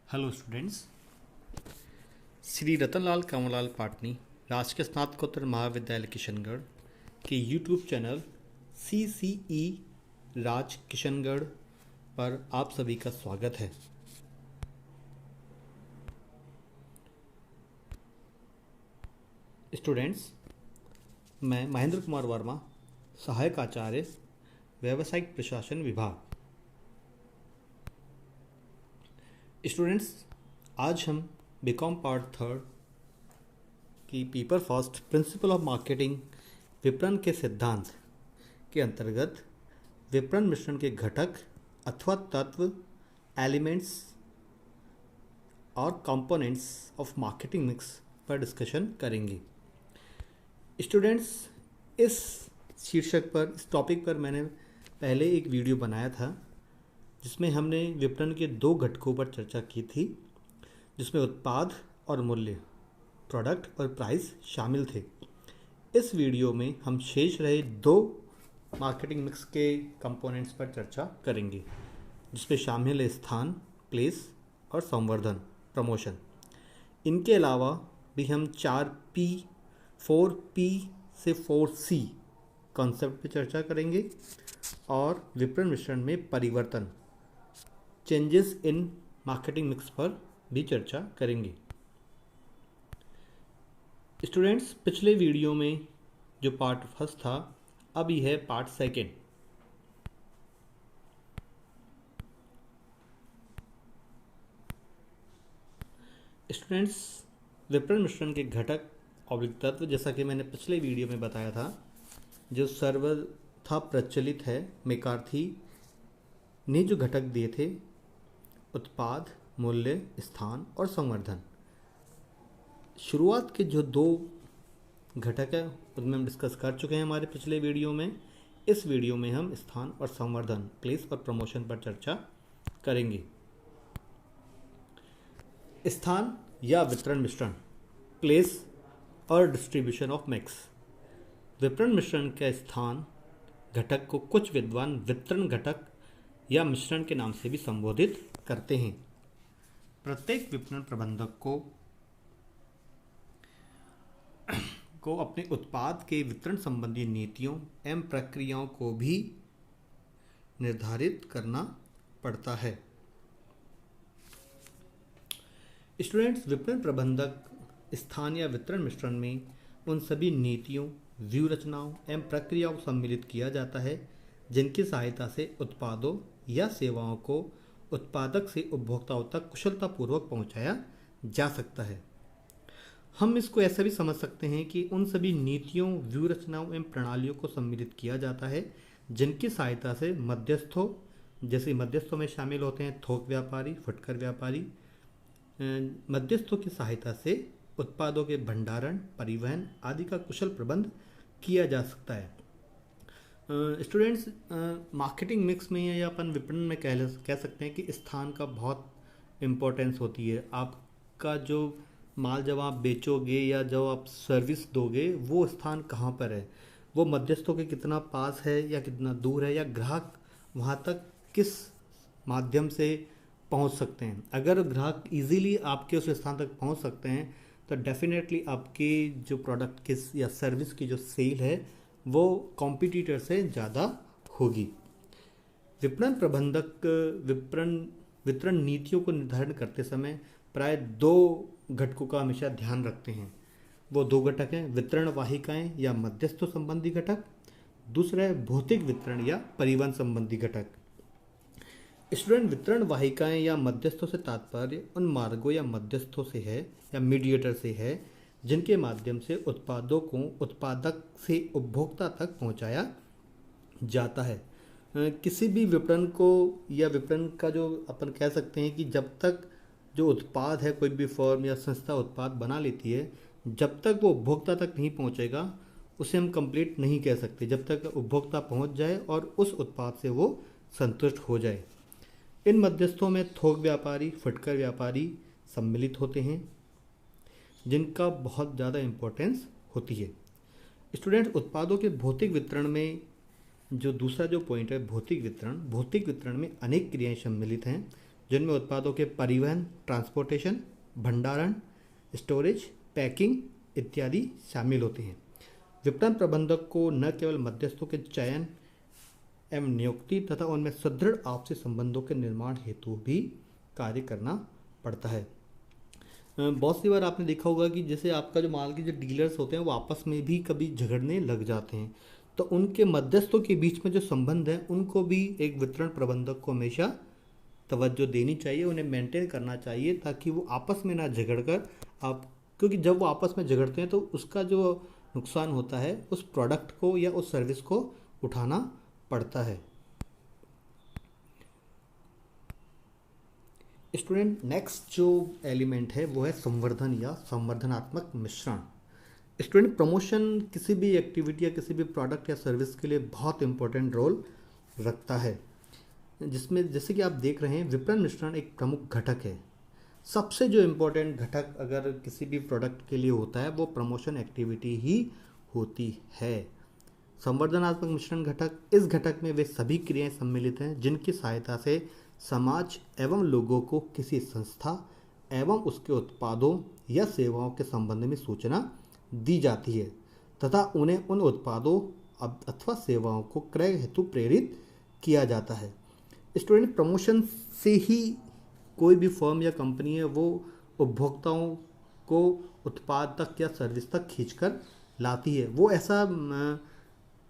Hello students. Shri Ratanlal Kamlal Patni राजकीय स्नातकोत्तर महाविद्यालय किशनगढ़ के YouTube channel CCE Raj Kishangarh पर आप सभी का स्वागत है। स्टूडेंट्स, मैं महेंद्र कुमार वर्मा, सहायक आचार्य, व्यावसायिक प्रशासन विभाग। स्टूडेंट्स, आज हम बीकॉम पार्ट थर्ड की paper first principle of marketing विपणन के सिद्धांत के अंतर्गत विपणन मिश्रण के घटक अथवा तत्व, एलिमेंट्स और कंपोनेंट्स ऑफ मार्केटिंग मिक्स पर डिस्कशन करेंगे। स्टूडेंट्स, इस शीर्षक पर, इस टॉपिक पर मैंने पहले एक वीडियो बनाया था जिसमें हमने विपणन के दो घटकों पर चर्चा की थी, जिसमें उत्पाद और मूल्य, प्रोडक्ट और प्राइस शामिल थे। इस वीडियो में हम शेष रहे दो मार्केटिंग मिक्स के कंपोनेंट्स पर चर्चा करेंगे, जिसमें शामिल है स्थान, प्लेस और संवर्धन, प्रमोशन। इनके अलावा भी हम 4P, 4P से 4C कॉन्सेप्ट पर चर्चा करेंगे और विपणन मिश्रण में परिवर्तन, चेंजेस इन मार्केटिंग मिक्स पर भी चर्चा करेंगे। स्टूडेंट्स, पिछले वीडियो में जो पार्ट फर्स्ट था, अब यह है पार्ट सेकेंड। स्टूडेंट्स, विपणन मिश्रण के घटक और तत्व, जैसा कि मैंने पिछले वीडियो में बताया था, जो सर्वथा प्रचलित है, मैकार्थी ने जो घटक दिए थे, उत्पाद, मूल्य, स्थान और संवर्धन। शुरुआत के जो दो घटक है उनमें हम डिस्कस कर चुके हैं हमारे पिछले वीडियो में। इस वीडियो में हम स्थान और संवर्धन, प्लेस और प्रमोशन पर चर्चा करेंगे। स्थान या वितरण मिश्रण, प्लेस और डिस्ट्रीब्यूशन ऑफ मिक्स। विपणन मिश्रण के स्थान घटक को कुछ विद्वान वितरण घटक या मिश्रण के नाम से भी संबोधित करते हैं। प्रत्येक विपणन प्रबंधक को अपने उत्पाद के वितरण संबंधी नीतियों एवं प्रक्रियाओं को भी निर्धारित करना पड़ता है। स्टूडेंट्स, विपणन प्रबंधक स्थान या वितरण मिश्रण में उन सभी नीतियों, व्यूह रचनाओं एवं प्रक्रियाओं को सम्मिलित किया जाता है जिनकी सहायता से उत्पादों या सेवाओं को उत्पादक से उपभोक्ताओं तक कुशलतापूर्वक पहुंचाया जा सकता है। हम इसको ऐसा भी समझ सकते हैं कि उन सभी नीतियों, व्यूह रचनाओं एवं प्रणालियों को सम्मिलित किया जाता है जिनकी सहायता से मध्यस्थों, जैसे मध्यस्थों में शामिल होते हैं थोक व्यापारी, फुटकर व्यापारी, मध्यस्थों की सहायता से उत्पादों के भंडारण, परिवहन आदि का कुशल प्रबंध किया जा सकता है। स्टूडेंट्स, मार्केटिंग मिक्स में या अपन विपणन में कह सकते हैं कि स्थान का बहुत इम्पोर्टेंस होती है। आपका जो माल जब आप बेचोगे या जब आप सर्विस दोगे, वो स्थान कहाँ पर है, वो मध्यस्थों के कितना पास है या कितना दूर है, या ग्राहक वहाँ तक किस माध्यम से पहुँच सकते हैं। अगर ग्राहक इजीली आपके उस स्थान तक पहुँच सकते हैं तो डेफिनेटली आपकी जो प्रोडक्ट की या सर्विस की जो सेल है वो कॉम्पिटिटर से ज़्यादा होगी। विपणन प्रबंधक वितरण नीतियों को निर्धारण करते समय प्राय दो घटकों का हमेशा ध्यान रखते हैं। वो दो घटक हैं, वितरण वाहिकाएं या मध्यस्थों संबंधी घटक, दूसरा है भौतिक वितरण या परिवहन संबंधी घटक। स्टूडेंट, वितरण वाहिकाएं या मध्यस्थों से तात्पर्य उन मार्गों या मध्यस्थों से है या मीडिएटर से है जिनके माध्यम से उत्पादों को उत्पादक से उपभोक्ता तक पहुंचाया जाता है। किसी भी विपणन को या विपणन का जो अपन कह सकते हैं कि जब तक जो उत्पाद है, कोई भी फर्म या संस्था उत्पाद बना लेती है, जब तक वो उपभोक्ता तक नहीं पहुंचेगा उसे हम कंप्लीट नहीं कह सकते, जब तक उपभोक्ता पहुंच जाए और उस उत्पाद से वो संतुष्ट हो जाए। इन मध्यस्थों में थोक व्यापारी, फुटकर व्यापारी सम्मिलित होते हैं जिनका बहुत ज़्यादा इम्पोर्टेंस होती है। स्टूडेंट, उत्पादों के भौतिक वितरण में जो दूसरा जो पॉइंट है भौतिक वितरण में अनेक क्रियाएं सम्मिलित हैं जिनमें उत्पादों के परिवहन, ट्रांसपोर्टेशन, भंडारण, स्टोरेज, पैकिंग इत्यादि शामिल होते हैं। विपणन प्रबंधक को न केवल मध्यस्थों के चयन एवं नियुक्ति तथा उनमें सुदृढ़ आपसी संबंधों के निर्माण हेतु भी कार्य करना पड़ता है। बहुत सी बार आपने देखा होगा कि जैसे आपका जो माल के जो डीलर्स होते हैं वो आपस में भी कभी झगड़ने लग जाते हैं, तो उनके मध्यस्थों के बीच में जो संबंध है उनको भी एक वितरण प्रबंधक को हमेशा तवज्जो देनी चाहिए, उन्हें मेंटेन करना चाहिए, ताकि वो आपस में ना झगड़ कर आप, क्योंकि जब वो आपस में झगड़ते हैं तो उसका जो नुकसान होता है उस प्रोडक्ट को या उस सर्विस को उठाना पड़ता है। स्टूडेंट, नेक्स्ट जो एलिमेंट है वो है संवर्धन या संवर्धनात्मक मिश्रण। स्टूडेंट, प्रमोशन किसी भी एक्टिविटी या किसी भी प्रोडक्ट या सर्विस के लिए बहुत इंपॉर्टेंट रोल रखता है, जिसमें जैसे कि आप देख रहे हैं विपणन मिश्रण एक प्रमुख घटक है। सबसे जो इम्पोर्टेंट घटक अगर किसी भी प्रोडक्ट के लिए होता है वो प्रमोशन एक्टिविटी ही होती है। संवर्धनात्मक मिश्रण घटक, इस घटक में वे सभी क्रियाएं सम्मिलित हैं जिनकी सहायता से समाज एवं लोगों को किसी संस्था एवं उसके उत्पादों या सेवाओं के संबंध में सूचना दी जाती है तथा उन्हें उन उत्पादों अथवा सेवाओं को क्रय हेतु प्रेरित किया जाता है। स्टूडेंट, प्रमोशन से ही कोई भी फर्म या कंपनी है वो उपभोक्ताओं को उत्पाद तक या सर्विस तक खींचकर लाती है। वो ऐसा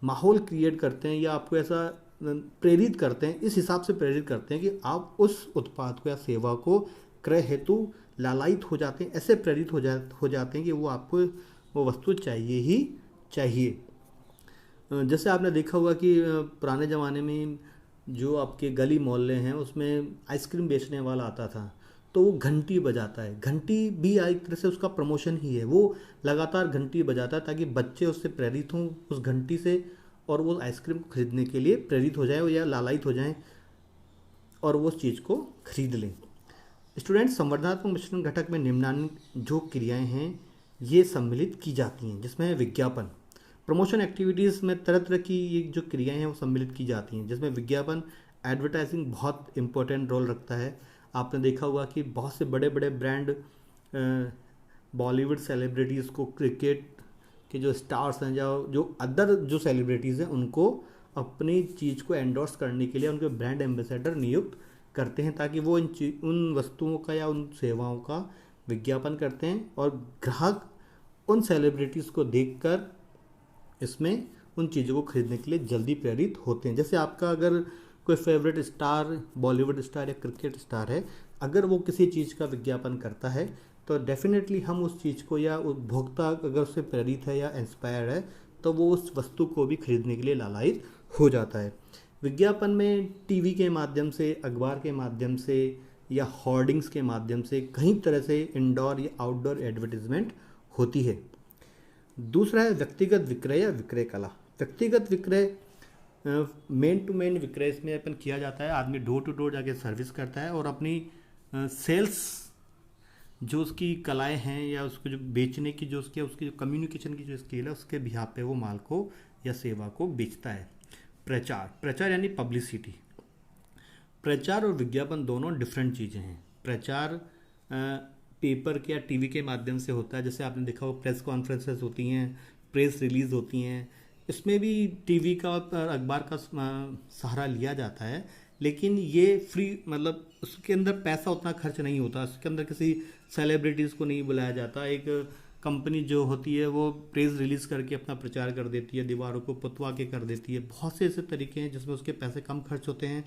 माहौल क्रिएट करते हैं या आपको ऐसा प्रेरित करते हैं, इस हिसाब से प्रेरित करते हैं कि आप उस उत्पाद को या सेवा को क्रय हेतु लालायित हो जाते हैं, ऐसे प्रेरित हो जाते हैं कि वो आपको वो वस्तु चाहिए ही चाहिए। जैसे आपने देखा होगा कि पुराने ज़माने में जो आपके गली मोहल्ले हैं उसमें आइसक्रीम बेचने वाला आता था, तो वो घंटी बजाता है, घंटी भी एक तरह से उसका प्रमोशन ही है। वो लगातार घंटी बजाता है ताकि बच्चे उससे प्रेरित हों उस घंटी से और वो आइसक्रीम को खरीदने के लिए प्रेरित हो जाएं या लालायित हो जाएं और वो उस चीज़ को खरीद लें। स्टूडेंट, संवर्धनात्मक मिश्रण घटक में निम्नलिखित जो क्रियाएं हैं ये सम्मिलित की जाती हैं, जिसमें है विज्ञापन। प्रमोशन एक्टिविटीज़ में तरह तरह की ये जो क्रियाएं हैं वो सम्मिलित की जाती हैं, जिसमें विज्ञापन, एडवर्टाइजिंग बहुत इंपॉर्टेंट रोल रखता है। आपने देखा होगा कि बहुत से बड़े बड़े ब्रांड बॉलीवुड सेलिब्रिटीज़ को, क्रिकेट के जो स्टार्स हैं या जो अदर जो सेलिब्रिटीज़ हैं उनको अपनी चीज़ को एंडोर्स करने के लिए उनके ब्रांड एम्बेसडर नियुक्त करते हैं, ताकि वो उन वस्तुओं का या उन सेवाओं का विज्ञापन करते हैं और ग्राहक उन सेलिब्रिटीज़ को देखकर इसमें उन चीज़ों को खरीदने के लिए जल्दी प्रेरित होते हैं। जैसे आपका अगर कोई फेवरेट स्टार, बॉलीवुड स्टार या क्रिकेट स्टार है, अगर वो किसी चीज़ का विज्ञापन करता है तो डेफिनेटली हम उस चीज़ को, या उपभोक्ता अगर उससे प्रेरित है या इंस्पायर है, तो वो उस वस्तु को भी खरीदने के लिए लालायित हो जाता है। विज्ञापन में टीवी के माध्यम से, अखबार के माध्यम से या होर्डिंग्स के माध्यम से कई तरह से इंडोर या आउटडोर एडवर्टीजमेंट होती है। दूसरा है व्यक्तिगत विक्रय या विक्रय कला। व्यक्तिगत विक्रय मेन टू मेन विक्रय इसमें अपन किया जाता है। आदमी डोर टू डोर जाके सर्विस करता है और अपनी सेल्स जो उसकी कलाएं हैं या उसको जो बेचने की जो उसकी जो कम्युनिकेशन की जो स्किल है उसके बिहाफ पे वो माल को या सेवा को बेचता है। प्रचार यानी पब्लिसिटी। प्रचार और विज्ञापन दोनों डिफरेंट चीज़ें हैं। प्रचार पेपर के या टीवी के माध्यम से होता है, जैसे आपने देखा हो प्रेस कॉन्फ्रेंसेस होती हैं, प्रेस रिलीज होती हैं, इसमें भी टीवी का और अखबार का सहारा लिया जाता है, लेकिन ये फ्री, मतलब उसके अंदर पैसा उतना खर्च नहीं होता, उसके अंदर किसी सेलिब्रिटीज़ को नहीं बुलाया जाता। एक कंपनी जो होती है वो प्रेस रिलीज़ करके अपना प्रचार कर देती है, दीवारों को पुतवा के कर देती है। बहुत से ऐसे तरीके हैं जिसमें उसके पैसे कम खर्च होते हैं।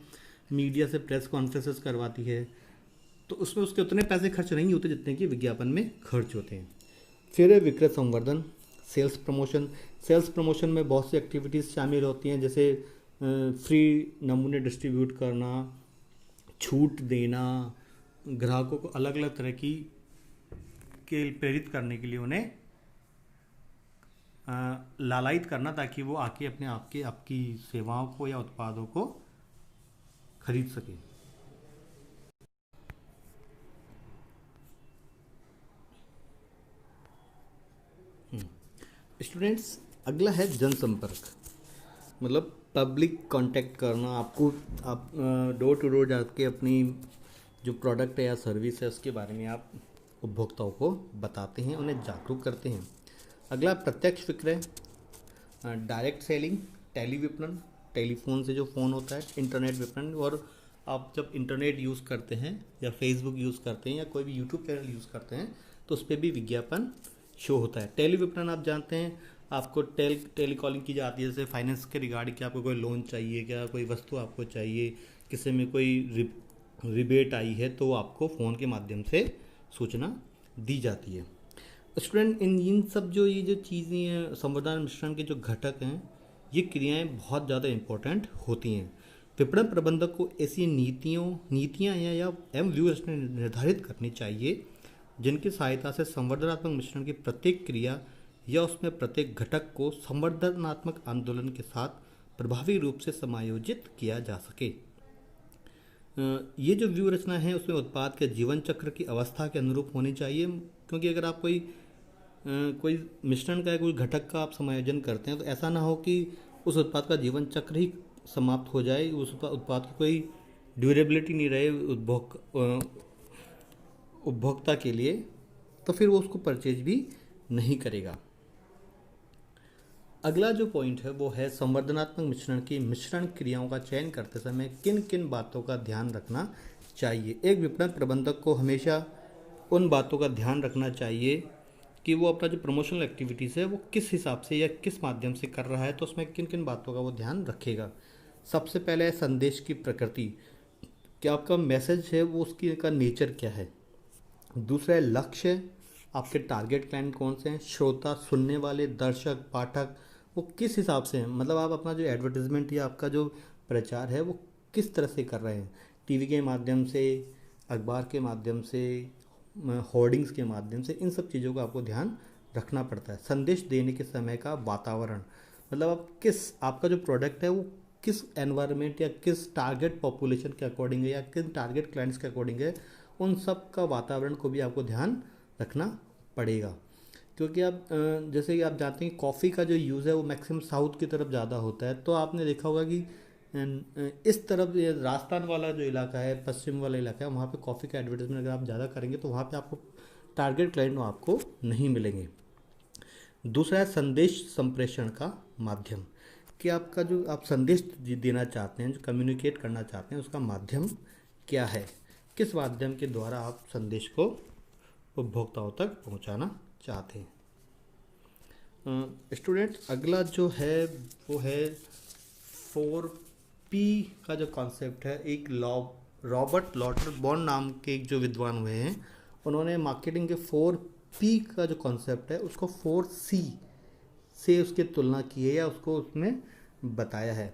मीडिया से प्रेस कॉन्फ्रेंसेस करवाती है तो उसमें उसके उतने पैसे खर्च नहीं होते जितने कि विज्ञापन में खर्च होते हैं। फिर है विक्रय संवर्धन, सेल्स प्रमोशन। सेल्स प्रमोशन में बहुत सी एक्टिविटीज़ शामिल होती हैं, जैसे फ्री नमूने डिस्ट्रीब्यूट करना, छूट देना, ग्राहकों को अलग अलग तरह की के प्रेरित करने के लिए उन्हें लालायित करना ताकि वो आके अपने आपकी सेवाओं को या उत्पादों को खरीद सके। स्टूडेंट्स, अगला है जनसंपर्क, मतलब पब्लिक कांटेक्ट करना। आप डोर टू डोर जाके अपनी जो प्रोडक्ट है या सर्विस है उसके बारे में आप उपभोक्ताओं को बताते हैं, उन्हें जागरूक करते हैं। अगला प्रत्यक्ष विक्रय, डायरेक्ट सेलिंग, टेली विपणन, टेलीफोन से जो फ़ोन होता है, इंटरनेट विपणन, और आप जब इंटरनेट यूज़ करते हैं या फेसबुक यूज़ करते हैं या कोई भी यूट्यूब चैनल यूज़ करते हैं तो उस पर भी विज्ञापन शो होता है। टेली विपणन आप जानते हैं, आपको टेली कॉलिंग की जाती है, जैसे फाइनेंस के रिगार्डिंग कि आपको कोई लोन चाहिए, क्या कोई वस्तु आपको चाहिए, किसी में कोई रिबेट आई है तो आपको फ़ोन के माध्यम से सूचना दी जाती है। स्टूडेंट, इन सब ये जो चीज़ें हैं, संवर्धन मिश्रण के जो घटक हैं, ये क्रियाएं बहुत ज़्यादा इम्पोर्टेंट होती हैं। विपणन प्रबंधक को ऐसी नीतियाँ या एवं व्यूह निर्धारित करनी चाहिए जिनकी सहायता से संवर्धनात्मक मिश्रण की प्रत्येक क्रिया या उसमें प्रत्येक घटक को संवर्धनात्मक आंदोलन के साथ प्रभावी रूप से समायोजित किया जा सके। ये जो व्यू रचना है उसमें उत्पाद के जीवन चक्र की अवस्था के अनुरूप होनी चाहिए, क्योंकि अगर आप कोई मिश्रण का या कोई घटक का आप समायोजन करते हैं तो ऐसा ना हो कि उस उत्पाद का जीवन चक्र ही समाप्त हो जाए, उस उत्पाद की कोई ड्यूरेबिलिटी नहीं रहे उपभोक्ता के लिए, तो फिर वो उसको परचेज भी नहीं करेगा। अगला जो पॉइंट है वो है संवर्धनात्मक मिश्रण की मिश्रण क्रियाओं का चयन करते समय किन किन बातों का ध्यान रखना चाहिए। एक विपणन प्रबंधक को हमेशा उन बातों का ध्यान रखना चाहिए कि वो अपना जो प्रमोशनल एक्टिविटीज़ है वो किस हिसाब से या किस माध्यम से कर रहा है, तो उसमें किन किन बातों का वो ध्यान रखेगा। सबसे पहले है संदेश की प्रकृति, क्या आपका मैसेज है वो उसकी का नेचर क्या है। दूसरा है लक्ष्य, आपके टारगेट क्लाइंट कौन से हैं, श्रोता, सुनने वाले, दर्शक, पाठक, वो किस हिसाब से हैं, मतलब आप अपना जो एडवर्टीजमेंट या आपका जो प्रचार है वो किस तरह से कर रहे हैं, टीवी के माध्यम से, अखबार के माध्यम से, होर्डिंग्स के माध्यम से, इन सब चीज़ों का आपको ध्यान रखना पड़ता है। संदेश देने के समय का वातावरण, मतलब आपका जो प्रोडक्ट है वो किस एनवायरनमेंट या किस टारगेट पॉपुलेशन के अकॉर्डिंग है या किस टारगेट क्लाइंट्स के अकॉर्डिंग है, उन सब का वातावरण को भी आपको ध्यान रखना पड़ेगा। क्योंकि आप जैसे कि आप जानते हैं कॉफ़ी का जो यूज़ है वो मैक्सिमम साउथ की तरफ ज़्यादा होता है, तो आपने देखा होगा कि इस तरफ राजस्थान वाला जो इलाका है, पश्चिम वाला इलाका है, वहाँ पे कॉफ़ी का एडवर्टाइजमेंट अगर आप ज़्यादा करेंगे तो वहाँ पे आपको टारगेट क्लाइंट आपको नहीं मिलेंगे। दूसरा है संदेश संप्रेषण का माध्यम, कि आपका जो आप संदेश देना चाहते हैं, जो कम्युनिकेट करना चाहते हैं, उसका माध्यम क्या है, किस माध्यम के द्वारा आप संदेश को उपभोक्ताओं तक पहुंचाना चाहते हैं। स्टूडेंट, अगला जो है वो है 4P का जो कॉन्सेप्ट है। एक रॉबर्ट लॉटरबॉर्न नाम के एक जो विद्वान हुए हैं, उन्होंने मार्केटिंग के 4P का जो कॉन्सेप्ट है उसको 4C से उसकी तुलना की है या उसको उसमें बताया है।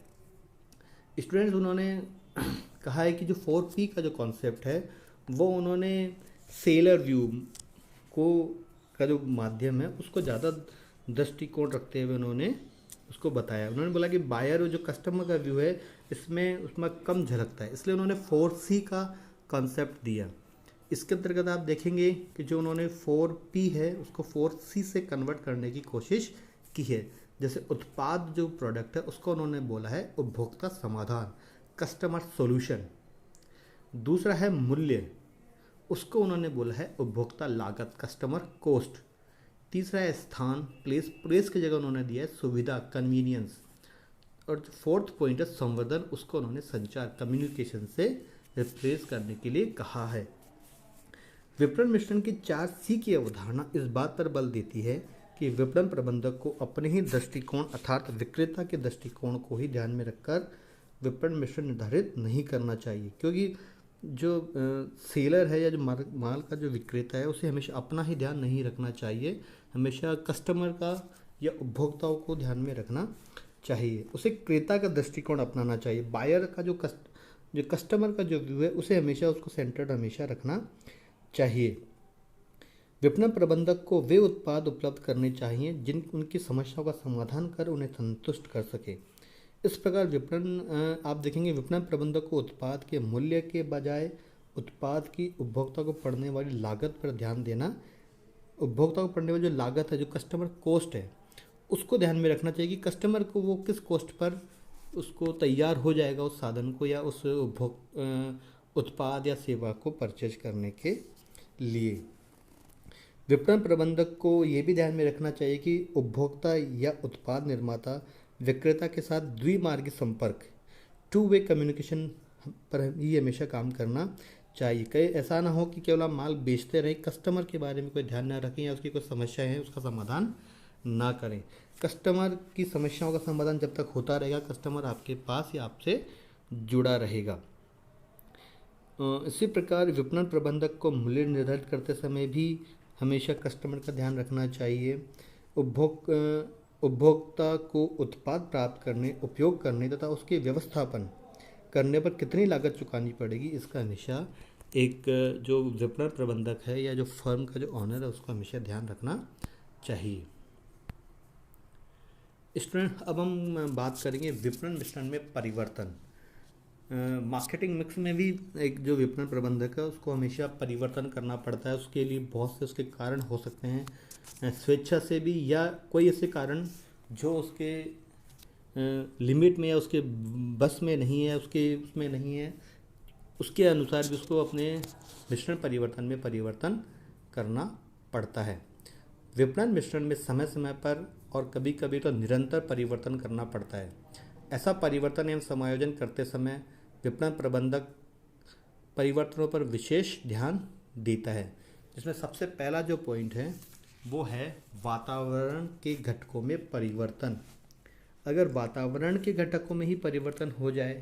स्टूडेंट्स, उन्होंने कहा है कि जो 4P का जो कॉन्सेप्ट है वो उन्होंने सेलर व्यू का जो माध्यम है उसको ज़्यादा दृष्टिकोण रखते हुए उन्होंने उसको बताया। उन्होंने बोला कि बायर और जो कस्टमर का व्यू है उसमें कम झलकता है, इसलिए उन्होंने 4C का कॉन्सेप्ट दिया। इसके अंतर्गत आप देखेंगे कि जो उन्होंने 4P है उसको 4C से कन्वर्ट करने की कोशिश की है। जैसे उत्पाद जो प्रोडक्ट है उसको उन्होंने बोला है उपभोक्ता समाधान, कस्टमर सॉल्यूशन। दूसरा है मूल्य, उसको उन्होंने बोला है उपभोक्ता लागत, कस्टमर कॉस्ट। तीसरा है स्थान, प्लेस की जगह उन्होंने दिया है सुविधा, कन्वीनियंस। और जो फोर्थ पॉइंट है संवर्धन, उसको उन्होंने संचार, कम्युनिकेशन से रिप्लेस करने के लिए कहा है। विपणन मिश्रण की 4C की अवधारणा इस बात पर बल देती है कि विपणन प्रबंधक को अपने ही दृष्टिकोण अर्थात विक्रेता के दृष्टिकोण को ही ध्यान में रखकर विपणन मिश्रण निर्धारित नहीं करना चाहिए, क्योंकि जो सेलर है या जो माल का जो विक्रेता है उसे हमेशा अपना ही ध्यान नहीं रखना चाहिए, हमेशा कस्टमर का या उपभोक्ताओं को ध्यान में रखना चाहिए। उसे क्रेता का दृष्टिकोण अपनाना चाहिए। बायर का जो कस्टमर का जो व्यू है उसे हमेशा उसको सेंटर्ड हमेशा रखना चाहिए। विपणन प्रबंधक को वे उत्पाद उपलब्ध करने चाहिए जिन उनकी समस्याओं का समाधान कर उन्हें संतुष्ट कर सके। इस प्रकार आप देखेंगे विपणन प्रबंधक को उत्पाद के मूल्य के बजाय उत्पाद की उपभोक्ता को पड़ने वाली लागत पर ध्यान देना, उपभोक्ता को पड़ने वाली जो लागत है, जो कस्टमर कॉस्ट है, उसको ध्यान में रखना चाहिए कि कस्टमर को वो किस कॉस्ट पर उसको तैयार हो जाएगा उस साधन को या उत्पाद या सेवा को परचेज करने के लिए। विपणन प्रबंधक को ये भी ध्यान में रखना चाहिए कि उपभोक्ता या उत्पाद निर्माता विक्रेता के साथ द्विमार्गी संपर्क, टू वे कम्युनिकेशन पर ही हमेशा काम करना चाहिए। कहीं ऐसा ना हो कि केवल आप माल बेचते रहें, कस्टमर के बारे में कोई ध्यान ना रखें या उसकी कोई समस्या है उसका समाधान ना करें। कस्टमर की समस्याओं का समाधान जब तक होता रहेगा, कस्टमर आपके पास या आपसे जुड़ा रहेगा। इसी प्रकार विपणन प्रबंधक को मूल्य निर्धारित करते समय भी हमेशा कस्टमर का ध्यान रखना चाहिए। उपभोक्ता को उत्पाद प्राप्त करने, उपयोग करने तथा उसके व्यवस्थापन करने पर कितनी लागत चुकानी पड़ेगी, इसका हमेशा एक जो विपणन प्रबंधक है या जो फर्म का जो ऑनर है उसको हमेशा ध्यान रखना चाहिए। स्टूडेंट, अब हम बात करेंगे विपणन मिश्रण में परिवर्तन। मार्केटिंग मिक्स में भी एक जो विपणन प्रबंधक है उसको हमेशा परिवर्तन करना पड़ता है। उसके लिए बहुत से उसके कारण हो सकते हैं, स्वेच्छा से भी या कोई ऐसे कारण जो उसके लिमिट में या उसके बस में नहीं है, उसके उसमें नहीं है, उसके अनुसार भी उसको अपने मिश्रण परिवर्तन में परिवर्तन करना पड़ता है। विपणन मिश्रण में समय समय पर और कभी कभी तो निरंतर परिवर्तन करना पड़ता है। ऐसा परिवर्तन एवं समायोजन करते समय विपणन प्रबंधक परिवर्तनों पर विशेष ध्यान देता है, जिसमें सबसे पहला जो पॉइंट है वो है वातावरण के घटकों में परिवर्तन। अगर वातावरण के घटकों में ही परिवर्तन हो जाए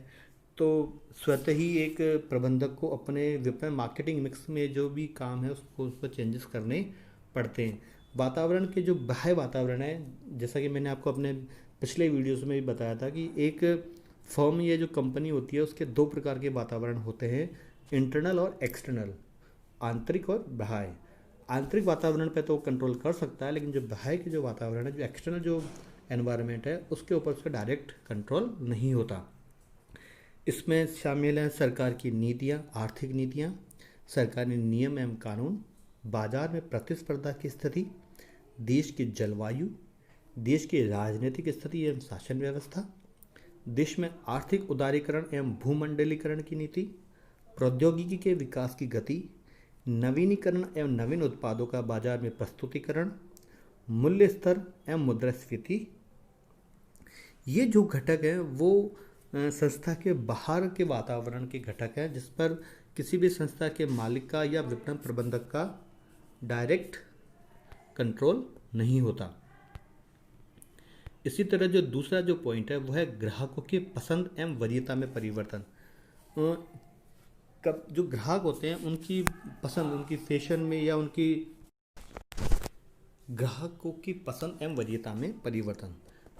तो स्वतः ही एक प्रबंधक को अपने विपणन मार्केटिंग मिक्स में जो भी काम है उसको उस पर चेंजेस करने पड़ते हैं। वातावरण के जो बाह्य वातावरण है, जैसा कि मैंने आपको अपने पिछले वीडियोस में भी बताया था कि एक फर्म या जो कंपनी होती है उसके दो प्रकार के वातावरण होते हैं, इंटरनल और एक्सटर्नल, आंतरिक और बाह्य। आंतरिक वातावरण पे तो कंट्रोल कर सकता है, लेकिन जो बाह्य के जो वातावरण है, जो एक्सटर्नल जो एनवायरनमेंट है, उसके ऊपर उसका डायरेक्ट कंट्रोल नहीं होता। इसमें शामिल हैं सरकार की नीतियाँ, आर्थिक नीतियाँ, सरकारी नियम एवं कानून, बाजार में प्रतिस्पर्धा की स्थिति, देश की जलवायु, देश की राजनीतिक स्थिति एवं शासन व्यवस्था, देश में आर्थिक उदारीकरण एवं भूमंडलीकरण की नीति, प्रौद्योगिकी के विकास की गति, नवीनीकरण एवं नवीन उत्पादों का बाजार में प्रस्तुतिकरण, मूल्य स्तर एवं मुद्रास्फीति। ये जो घटक है वो संस्था के बाहर के वातावरण के घटक हैं, जिस पर किसी भी संस्था के मालिक का या विपणन प्रबंधक का डायरेक्ट कंट्रोल नहीं होता। इसी तरह जो दूसरा जो पॉइंट है वो है ग्राहकों की पसंद एवं वरीयता में परिवर्तन। कब जो ग्राहक होते हैं उनकी पसंद, उनकी फैशन में या उनकी ग्राहकों की पसंद एवं वरीयता में परिवर्तन।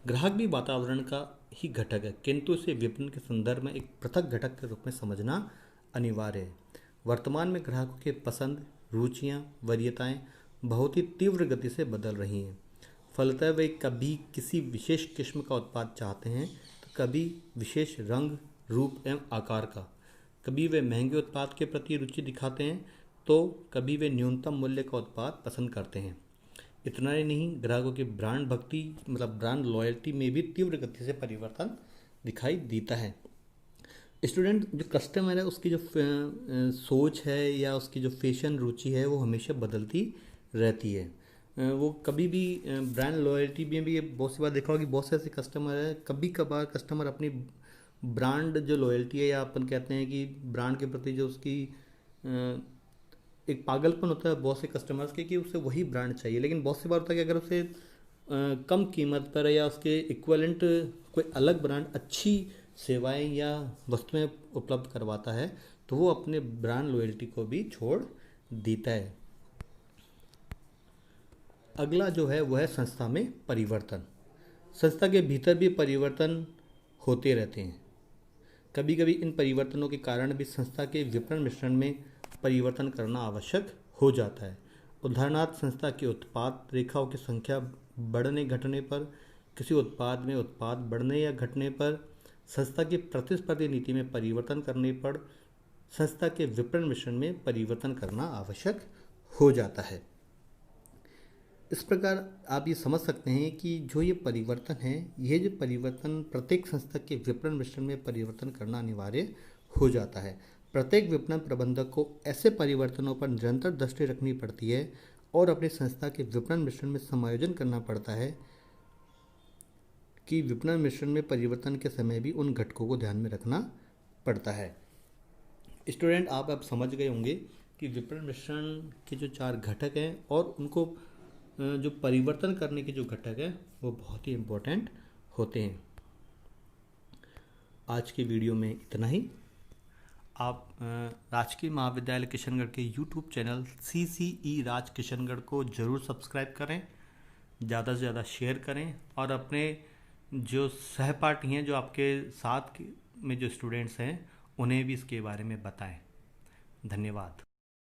ग्राहक भी वातावरण का ही घटक है, किंतु इसे विपणन के संदर्भ में एक पृथक घटक के रूप में समझना अनिवार्य है। वर्तमान में ग्राहकों के पसंद, रुचियाँ, वरीयताएँ बहुत ही तीव्र गति से बदल रही हैं। फलतः वे कभी किसी विशेष किस्म का उत्पाद चाहते हैं तो कभी विशेष रंग, रूप एवं आकार का, कभी वे महंगे उत्पाद के प्रति रुचि दिखाते हैं तो कभी वे न्यूनतम मूल्य का उत्पाद पसंद करते हैं। इतना ही नहीं, ग्राहकों की ब्रांड भक्ति मतलब ब्रांड लॉयल्टी में भी तीव्र गति से परिवर्तन दिखाई देता है। स्टूडेंट, जो कस्टमर है उसकी जो सोच है या उसकी जो फैशन रुचि है वो हमेशा बदलती रहती है। वो कभी भी ब्रांड लॉयल्टी में भी बहुत सी बार देखा होगा कि बहुत से ऐसे कस्टमर है, कभी कभार कस्टमर अपनी ब्रांड जो लॉयल्टी है या अपन कहते हैं कि ब्रांड के प्रति जो उसकी एक पागलपन होता है बहुत से कस्टमर्स के कि उसे वही ब्रांड चाहिए। लेकिन बहुत सी बार होता है कि अगर उसे कम कीमत पर या उसके इक्विवेलेंट कोई अलग ब्रांड अच्छी सेवाएं या वस्तुएं उपलब्ध करवाता है तो वो अपने ब्रांड लॉयल्टी को भी छोड़ देता है। अगला जो है वह है संस्था में परिवर्तन। संस्था के भीतर भी परिवर्तन होते रहते हैं। कभी कभी इन परिवर्तनों के कारण भी संस्था के विपणन मिश्रण में परिवर्तन करना आवश्यक हो जाता है। उदाहरणार्थ, संस्था की उत्पाद रेखाओं की संख्या बढ़ने घटने पर, किसी उत्पाद में उत्पाद बढ़ने या घटने पर, संस्था की प्रतिस्पर्धी नीति में परिवर्तन करने पर संस्था के विपणन मिश्रण में परिवर्तन करना आवश्यक हो जाता है। इस प्रकार आप ये समझ सकते हैं कि जो ये परिवर्तन है, ये जो परिवर्तन प्रत्येक संस्था के विपणन मिश्रण में परिवर्तन करना अनिवार्य हो जाता है। प्रत्येक विपणन प्रबंधक को ऐसे परिवर्तनों पर निरंतर दृष्टि रखनी पड़ती है और अपनी संस्था के विपणन मिश्रण में समायोजन करना पड़ता है कि विपणन मिश्रण में परिवर्तन के समय भी उन घटकों को ध्यान में रखना पड़ता है। स्टूडेंट, आप अब समझ गए होंगे कि विपणन मिश्रण के जो 4 घटक हैं और उनको जो परिवर्तन करने के जो घटक हैं वो बहुत ही इम्पोर्टेंट होते हैं। आज की वीडियो में इतना ही। आप राजकीय महाविद्यालय किशनगढ़ के YouTube channel CCE Raj Kishangarh को ज़रूर सब्सक्राइब करें, ज़्यादा से ज़्यादा शेयर करें और अपने जो सहपाठी हैं, जो आपके साथ में जो स्टूडेंट्स हैं, उन्हें भी इसके बारे में बताएं। धन्यवाद।